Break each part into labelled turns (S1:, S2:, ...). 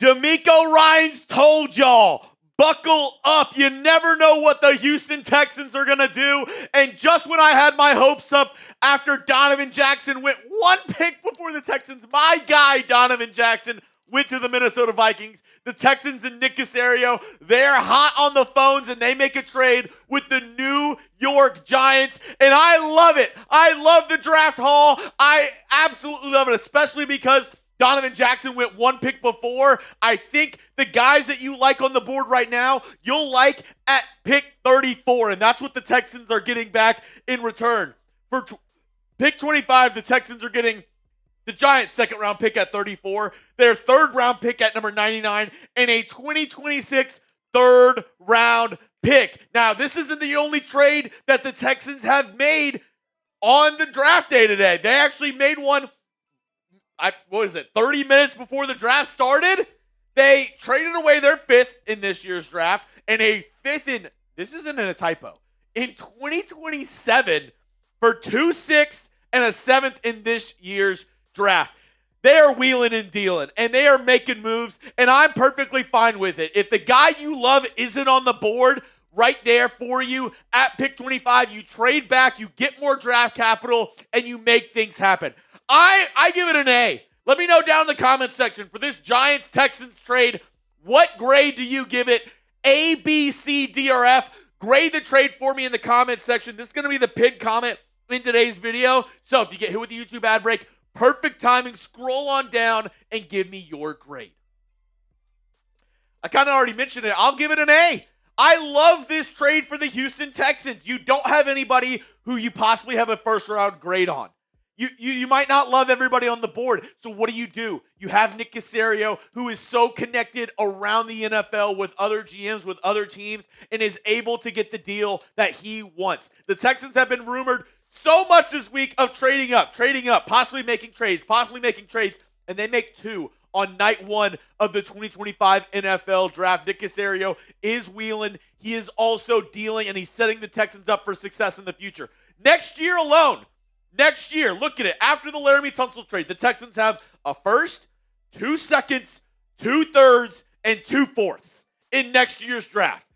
S1: DeMeco Ryans told y'all, buckle up. You never know what the Houston Texans are going to do. And just when I had my hopes up after Donovan Jackson went one pick before the Texans, my guy Donovan Jackson went to the Minnesota Vikings. The Texans and Nick Caserio, they're hot on the phones, and they make a trade with the New York Giants. And I love it. I love the draft haul. I absolutely love it, especially because Donovan Jackson went one pick before. I think the guys that you like on the board right now, you'll like at pick 34, and that's what the Texans are getting back in return. For pick 25, the Texans are getting the Giants' second-round pick at 34, their third-round pick at number 99, and a 2026 third-round pick. Now, this isn't the only trade that the Texans have made on the draft day today. They actually made one, 30 minutes before the draft started? They traded away their fifth in this year's draft and a fifth in, this isn't a typo, in 2027 for 2 6 and a seventh in this year's draft. They are wheeling and dealing, and they are making moves, and I'm perfectly fine with it. If the guy you love isn't on the board right there for you at pick 25, you trade back, you get more draft capital, and you make things happen. I give it an A. Let me know down in the comment section for this Giants-Texans trade, what grade do you give it? A, B, C, D, or F? Grade the trade for me in the comment section. This is going to be the pinned comment in today's video. So if you get hit with the YouTube ad break, perfect timing. Scroll on down and give me your grade. I kind of already mentioned it. I'll give it an A. I love this trade for the Houston Texans. You don't have anybody who you possibly have a first-round grade on. You might not love everybody on the board. So what do? You have Nick Caserio, who is so connected around the NFL with other GMs, with other teams, and is able to get the deal that he wants. The Texans have been rumored so much this week of trading up, possibly making trades, and they make two on night one of the 2025 NFL draft. Nick Caserio is wheeling. He is also dealing, and he's setting the Texans up for success in the future. Next year alone, look at it. After the Laramie Tunsil trade, the Texans have a first, 2 seconds, 2 thirds, and 2 fourths in next year's draft.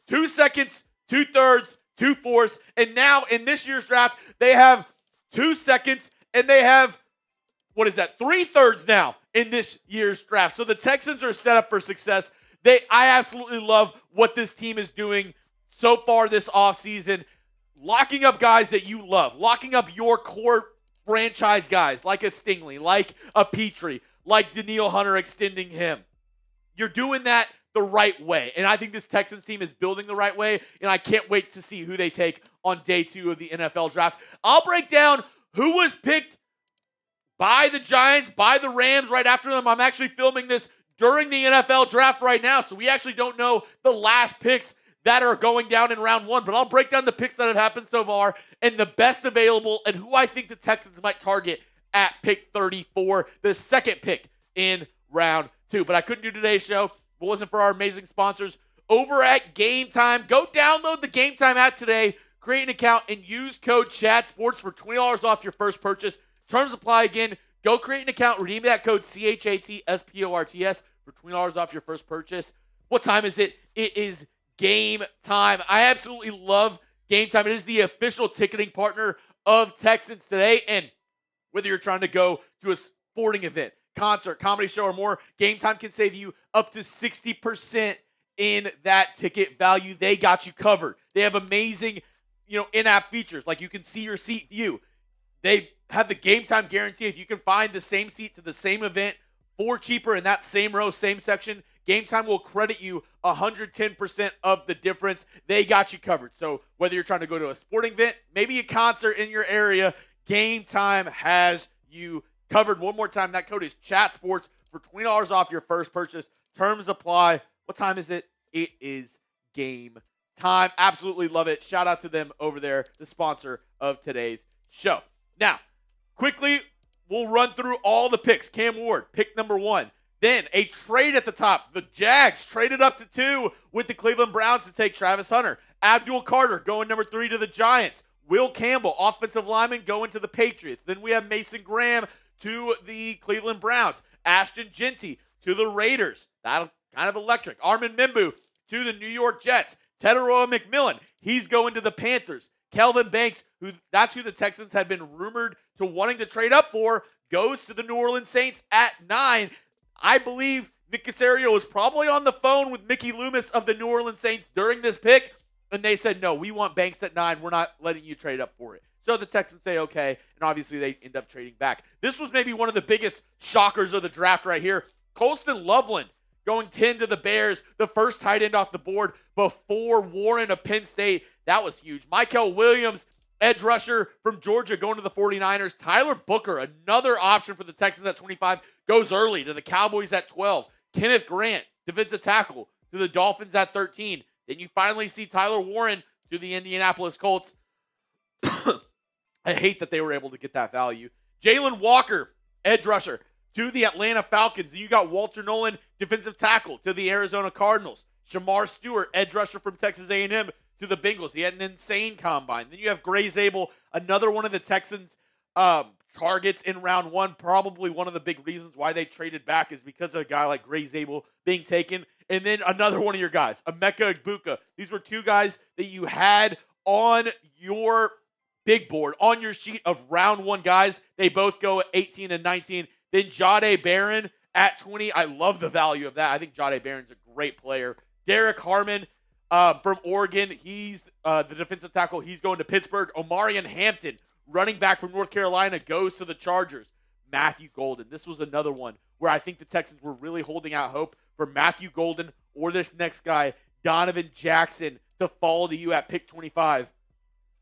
S1: 2 seconds, 2 thirds, 2 fourths, and now in this year's draft, they have 2 seconds, and they have, 3 thirds now in this year's draft. So the Texans are set up for success. I absolutely love what this team is doing so far this offseason. Locking up guys that you love. Locking up your core franchise guys like a Stingley, like a Petrie, like Danielle Hunter, extending him. You're doing that the right way. And I think this Texans team is building the right way, and I can't wait to see who they take on day 2 of the NFL draft. I'll break down who was picked by the Giants, by the Rams right after them. I'm actually filming this during the NFL draft right now, so we actually don't know the last picks that are going down in round 1, but I'll break down the picks that have happened so far and the best available and who I think the Texans might target at pick 34, the second pick in round 2. But I couldn't do today's show if it wasn't for our amazing sponsors over at Game Time. Go download the Game Time app today, create an account, and use code CHATSPORTS for $20 off your first purchase. Terms apply again. Go create an account, redeem that code CHATSPORTS for $20 off your first purchase. What time is it? It is Game Time. I absolutely love Game Time. It is the official ticketing partner of Texans today. And whether you're trying to go to a sporting event, concert, comedy show, or more, Game Time can save you up to 60% in that ticket value. They got you covered. They have amazing, in-app features, like you can see your seat view. They have the Game Time guarantee. If you can find the same seat to the same event for cheaper in that same row, same section, Game Time will credit you 110% of the difference. They got you covered. So whether you're trying to go to a sporting event, maybe a concert in your area, Game Time has you covered. One more time, that code is CHATSPORTS for $20 off your first purchase. Terms apply. What time is it? It is Game Time. Absolutely love it. Shout out to them over there, the sponsor of today's show. Now, quickly, we'll run through all the picks. Cam Ward, pick number 1. Then a trade at the top. The Jags traded up to 2 with the Cleveland Browns to take Travis Hunter. Abdul Carter going number 3 to the Giants. Will Campbell, offensive lineman, going to the Patriots. Then we have Mason Graham to the Cleveland Browns. Ashton Genty to the Raiders. That'll kind of electric. Armin Mimbu to the New York Jets. Teteroa McMillan, he's going to the Panthers. Kelvin Banks, that's who the Texans had been rumored to wanting to trade up for, goes to the New Orleans Saints at 9. I believe Nick Caserio was probably on the phone with Mickey Loomis of the New Orleans Saints during this pick, and they said, no, we want Banks at 9. We're not letting you trade up for it. So the Texans say, okay, and obviously they end up trading back. This was maybe one of the biggest shockers of the draft right here. Colston Loveland going 10 to the Bears, the first tight end off the board before Warren of Penn State. That was huge. Michael Williams, edge rusher from Georgia, going to the 49ers. Tyler Booker, another option for the Texans at 25, goes early to the Cowboys at 12. Kenneth Grant, defensive tackle, to the Dolphins at 13. Then you finally see Tyler Warren to the Indianapolis Colts. I hate that they were able to get that value. Jalen Walker, edge rusher, to the Atlanta Falcons. And you got Walter Nolan, defensive tackle, to the Arizona Cardinals. Shamar Stewart, edge rusher from Texas A&M, to the Bengals. He had an insane combine. Then you have Gray Zabel, another one of the Texans' targets in round 1. Probably one of the big reasons why they traded back is because of a guy like Gray Zabel being taken. And then another one of your guys, Emeka Egbuka. These were two guys that you had on your big board, on your sheet of round 1 guys. They both go at 18 and 19. Then Jahdae Barron at 20. I love the value of that. I think Jahdae Barron's a great player. Derek Harmon from Oregon. He's the defensive tackle. He's going to Pittsburgh. Omarion Hampton, running back from North Carolina, goes to the Chargers. Matthew Golden. This was another one where I think the Texans were really holding out hope for Matthew Golden or this next guy, Donovan Jackson, to fall to you at pick 25.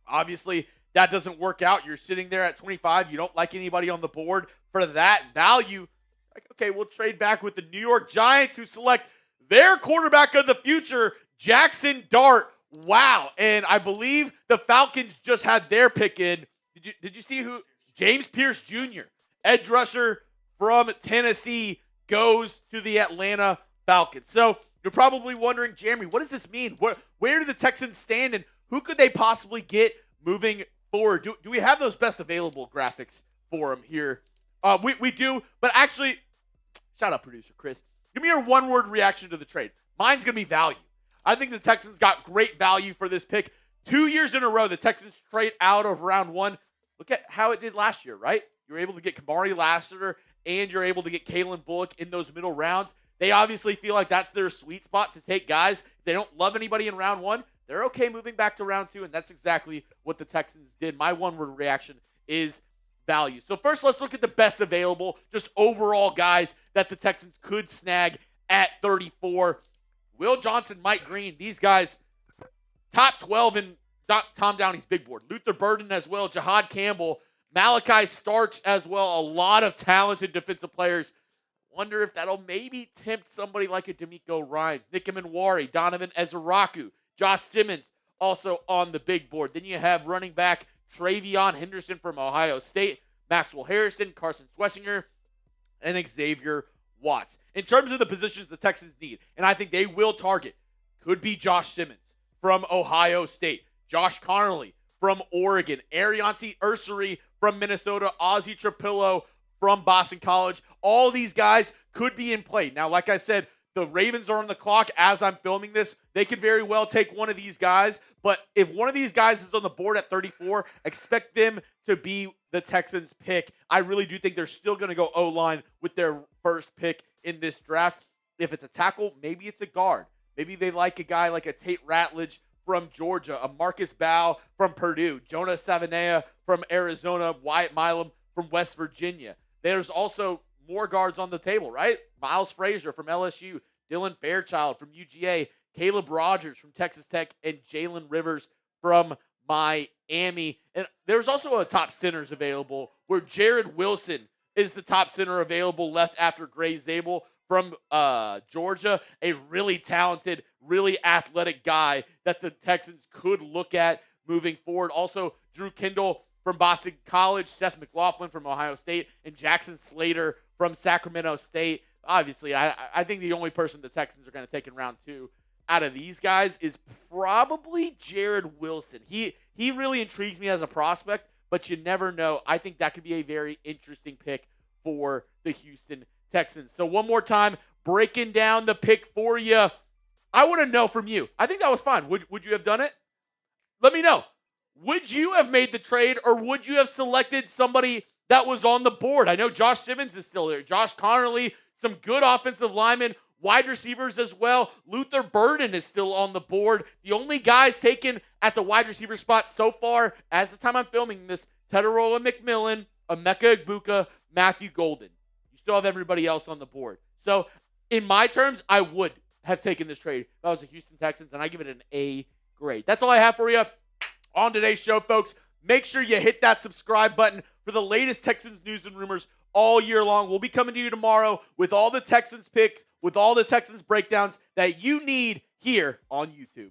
S1: Obviously, that doesn't work out. You're sitting there at 25. You don't like anybody on the board for that value. Like, okay, we'll trade back with the New York Giants, who select their quarterback of the future, Jackson Dart. Wow. And I believe the Falcons just had their pick in. Did you see who? James Pierce Jr., edge rusher from Tennessee, goes to the Atlanta Falcons. So you're probably wondering, Jeremy, what does this mean? Where do the Texans stand, and who could they possibly get moving forward? Do we have those best available graphics for them here? We do, but actually, shout out producer Chris. Give me your one-word reaction to the trade. Mine's going to be value. I think the Texans got great value for this pick. 2 years in a row, the Texans trade out of round 1. Look at how it did last year, right? You were able to get Kamari Lassiter, and you're able to get Kalen Bullock in those middle rounds. They obviously feel like that's their sweet spot to take guys. If they don't love anybody in round 1, they're okay moving back to round 2, and that's exactly what the Texans did. My one-word reaction is value. So first, let's look at the best available, just overall guys that the Texans could snag at 34. Will Johnson, Mike Green, these guys, top 12 in Tom Downey's big board. Luther Burden as well, Jahad Campbell, Malachi Starks as well. A lot of talented defensive players. Wonder if that'll maybe tempt somebody like a D'Amico Ryans, Nick Manwari, Donovan Ezeraku, Josh Simmons also on the big board. Then you have running back Travion Henderson from Ohio State, Maxwell Harrison, Carson Schlesinger, and Xavier Watts. In terms of the positions the Texans need, and I think they will target, could be Josh Simmons from Ohio State, Josh Connolly from Oregon, Arianti Ursary from Minnesota, Ozzie Trapillo from Boston College. All these guys could be in play. Now, like I said, the Ravens are on the clock as I'm filming this. They could very well take one of these guys, but if one of these guys is on the board at 34, expect them to be the Texans' pick. I really do think they're still going to go O-line with their first pick in this draft. If it's a tackle, maybe it's a guard. Maybe they like a guy like a Tate Ratledge from Georgia, a Marcus Bow from Purdue, Jonah Savanea from Arizona, Wyatt Milam from West Virginia. There's also more guards on the table, right? Miles Frazier from LSU, Dylan Fairchild from UGA, Caleb Rogers from Texas Tech, and Jalen Rivers from Miami. And there's also a top centers available where Jared Wilson is the top center available left after Gray Zabel from Georgia, a really talented, really athletic guy that the Texans could look at moving forward. Also, Drew Kendall from Boston College, Seth McLaughlin from Ohio State, and Jackson Slater from Sacramento State. Obviously, I think the only person the Texans are going to take in round 2 out of these guys is probably Jared Wilson. He really intrigues me as a prospect, but you never know. I think that could be a very interesting pick for the Houston Texans. So one more time, breaking down the pick for you. I want to know from you. I think that was fine. Would you have done it? Let me know. Would you have made the trade, or would you have selected somebody that was on the board? I know Josh Simmons is still there. Josh Connerly, some good offensive linemen, wide receivers as well. Luther Burden is still on the board. The only guys taken at the wide receiver spot so far, as the time I'm filming this, Teterola McMillan, Emeka Egbuka, Matthew Golden. You still have everybody else on the board. So, in my terms, I would have taken this trade if I was the Houston Texans, and I give it an A grade. That's all I have for you on today's show, folks. Make sure you hit that subscribe button for the latest Texans news and rumors all year long. We'll be coming to you tomorrow with all the Texans picks, with all the Texans breakdowns that you need here on YouTube.